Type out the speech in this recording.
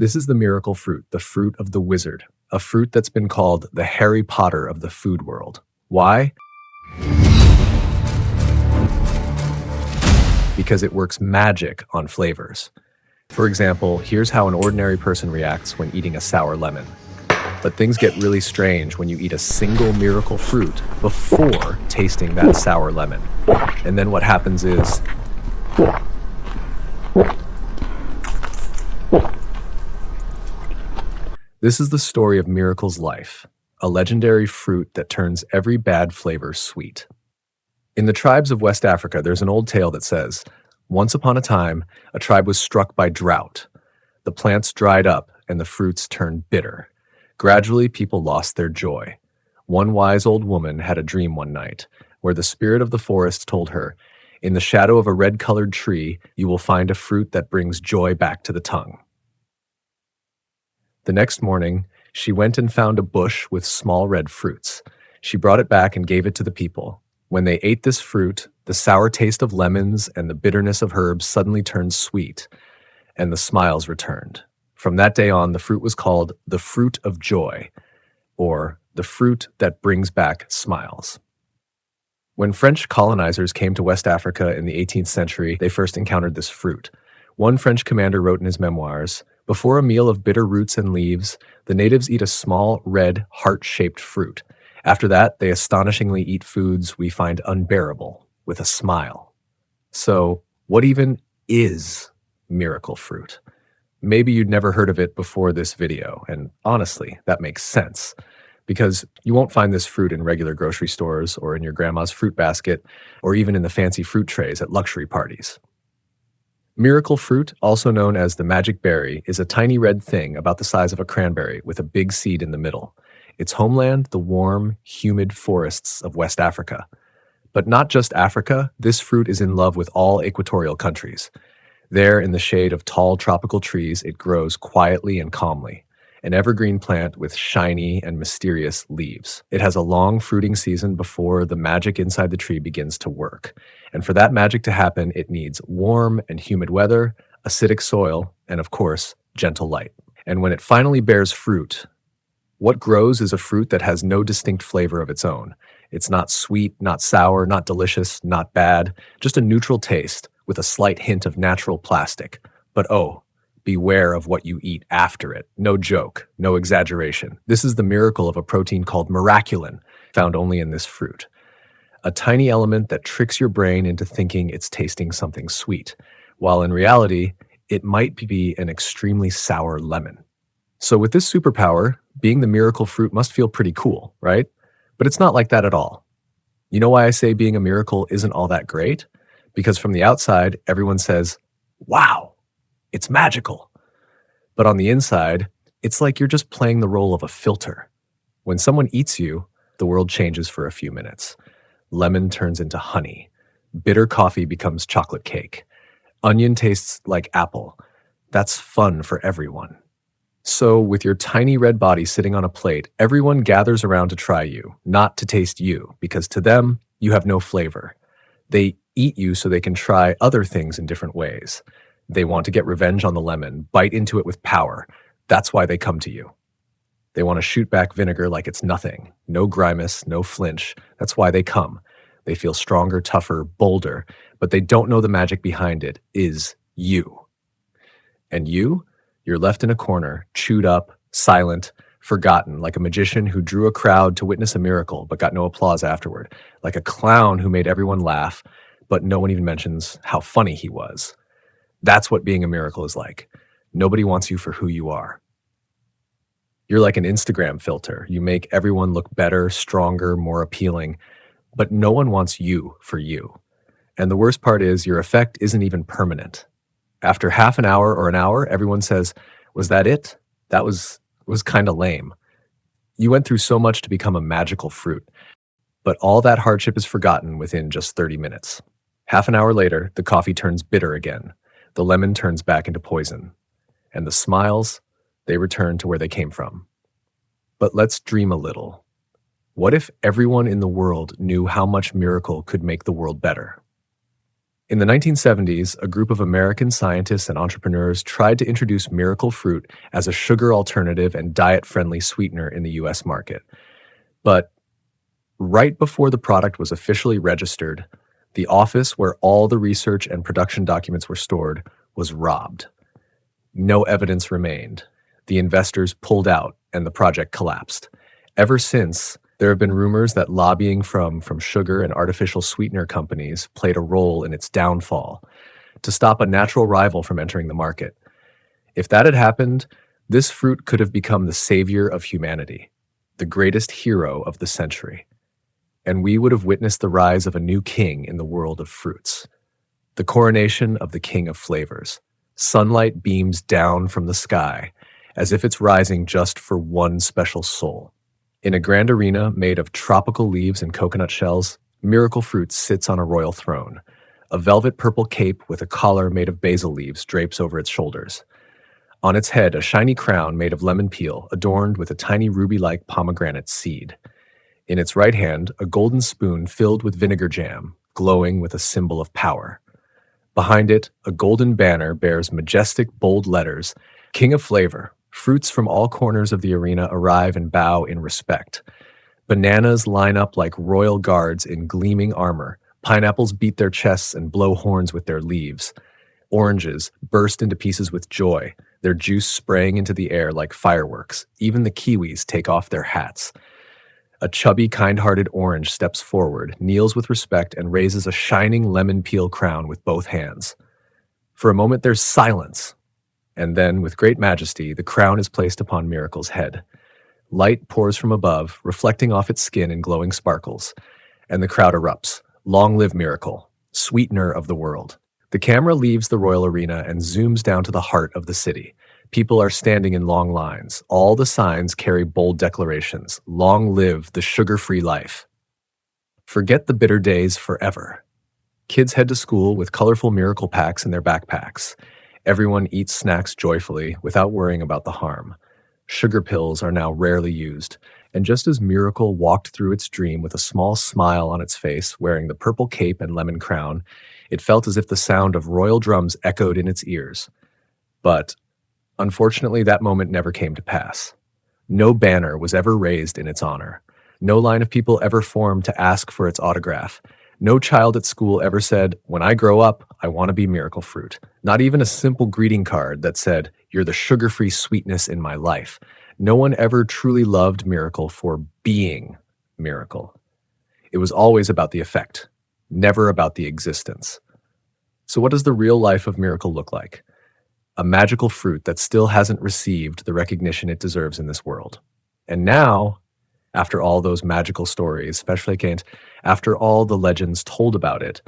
This is the miracle fruit, the fruit of the wizard, a fruit that's been called the Harry Potter of the food world. Why? Because it works magic on flavors. For example, here's how an ordinary person reacts when eating a sour lemon. But things get really strange when you eat a single miracle fruit before tasting that sour lemon. And then what happens is this is the story of Miracle's life, a legendary fruit that turns every bad flavor sweet. In the tribes of West Africa, there's an old tale that says, once upon a time, a tribe was struck by drought. The plants dried up and the fruits turned bitter. Gradually, people lost their joy. One wise old woman had a dream one night, where the spirit of the forest told her, in the shadow of a red-colored tree, you will find a fruit that brings joy back to the tongue. The next morning, she went and found a bush with small red fruits. She brought it back and gave it to the people. When they ate this fruit, the sour taste of lemons and the bitterness of herbs suddenly turned sweet, and the smiles returned. From that day on, the fruit was called the fruit of joy, or the fruit that brings back smiles. When French colonizers came to West Africa in the 18th century, they first encountered this fruit. One French commander wrote in his memoirs, before a meal of bitter roots and leaves, the natives eat a small, red, heart-shaped fruit. After that, they astonishingly eat foods we find unbearable, with a smile. So, what even is miracle fruit? Maybe you'd never heard of it before this video, and honestly, that makes sense. Because you won't find this fruit in regular grocery stores or in your grandma's fruit basket, or even in the fancy fruit trays at luxury parties. Miracle fruit, also known as the magic berry, is a tiny red thing about the size of a cranberry with a big seed in the middle. Its homeland, the warm, humid forests of West Africa. But not just Africa, this fruit is in love with all equatorial countries. There, in the shade of tall tropical trees, it grows quietly and calmly, an evergreen plant with shiny and mysterious leaves. It has a long fruiting season before the magic inside the tree begins to work. And for that magic to happen, it needs warm and humid weather, acidic soil, and of course, gentle light. And when it finally bears fruit, what grows is a fruit that has no distinct flavor of its own. It's not sweet, not sour, not delicious, not bad, just a neutral taste with a slight hint of natural plastic. But oh, beware of what you eat after it. No joke, no exaggeration. This is the miracle of a protein called miraculin, found only in this fruit. A tiny element that tricks your brain into thinking it's tasting something sweet, while in reality, it might be an extremely sour lemon. So with this superpower, being the miracle fruit must feel pretty cool, right? But it's not like that at all. You know why I say being a miracle isn't all that great? Because from the outside, everyone says, wow, it's magical. But on the inside, it's like you're just playing the role of a filter. When someone eats you, the world changes for a few minutes. Lemon turns into honey. Bitter coffee becomes chocolate cake. Onion tastes like apple. That's fun for everyone. So, with your tiny red body sitting on a plate, everyone gathers around to try you, not to taste you, because to them, you have no flavor. They eat you so they can try other things in different ways. They want to get revenge on the lemon, bite into it with power. That's why they come to you. They want to shoot back vinegar like it's nothing. No grimace, no flinch. That's why they come. They feel stronger, tougher, bolder, but they don't know the magic behind it is you. And you? You're left in a corner, chewed up, silent, forgotten, like a magician who drew a crowd to witness a miracle but got no applause afterward, like a clown who made everyone laugh, but no one even mentions how funny he was. That's what being a miracle is like. Nobody wants you for who you are. You're like an Instagram filter. You make everyone look better, stronger, more appealing, but no one wants you for you. And the worst part is your effect isn't even permanent. After half an hour or an hour, everyone says, was that it? That was kind of lame. You went through so much to become a magical fruit, but all that hardship is forgotten within just 30 minutes. Half an hour later, the coffee turns bitter again. The lemon turns back into poison. And the smiles, they return to where they came from. But let's dream a little. What if everyone in the world knew how much miracle could make the world better? In the 1970s, a group of American scientists and entrepreneurs tried to introduce miracle fruit as a sugar alternative and diet friendly sweetener in the US market. But right before the product was officially registered, the office where all the research and production documents were stored was robbed. No evidence remained. The investors pulled out and the project collapsed. Ever since, there have been rumors that lobbying from sugar and artificial sweetener companies played a role in its downfall to stop a natural rival from entering the market. If that had happened, this fruit could have become the savior of humanity, the greatest hero of the century. And we would have witnessed the rise of a new king in the world of fruits, the coronation of the king of flavors. Sunlight beams down from the sky as if it's rising just for one special soul. In a grand arena made of tropical leaves and coconut shells, Miracle Fruit sits on a royal throne. A velvet purple cape with a collar made of basil leaves drapes over its shoulders. On its head, a shiny crown made of lemon peel, adorned with a tiny ruby-like pomegranate seed. In its right hand, a golden spoon filled with vinegar jam, glowing with a symbol of power. Behind it, a golden banner bears majestic, bold letters, King of Flavor. Fruits from all corners of the arena arrive and bow in respect. Bananas line up like royal guards in gleaming armor. Pineapples beat their chests and blow horns with their leaves. Oranges burst into pieces with joy, their juice spraying into the air like fireworks. Even the kiwis take off their hats. A chubby, kind-hearted orange steps forward, kneels with respect, and raises a shining lemon peel crown with both hands. For a moment, there's silence. And then, with great majesty, the crown is placed upon Miracle's head. Light pours from above, reflecting off its skin in glowing sparkles. And the crowd erupts. Long live Miracle, sweetener of the world. The camera leaves the royal arena and zooms down to the heart of the city. People are standing in long lines. All the signs carry bold declarations. Long live the sugar-free life. Forget the bitter days forever. Kids head to school with colorful Miracle packs in their backpacks. Everyone eats snacks joyfully without worrying about the harm. Sugar pills are now rarely used. And just as Miracle walked through its dream with a small smile on its face, wearing the purple cape and lemon crown, it felt as if the sound of royal drums echoed in its ears. But unfortunately, that moment never came to pass. No banner was ever raised in its honor. No line of people ever formed to ask for its autograph. No child at school ever said, "When I grow up, I want to be Miracle Fruit." Not even a simple greeting card that said, "You're the sugar-free sweetness in my life." No one ever truly loved Miracle for being Miracle. It was always about the effect, never about the existence. So what does the real life of Miracle look like? A magical fruit that still hasn't received the recognition it deserves in this world. And now, after all those magical stories, especially after all the legends told about it,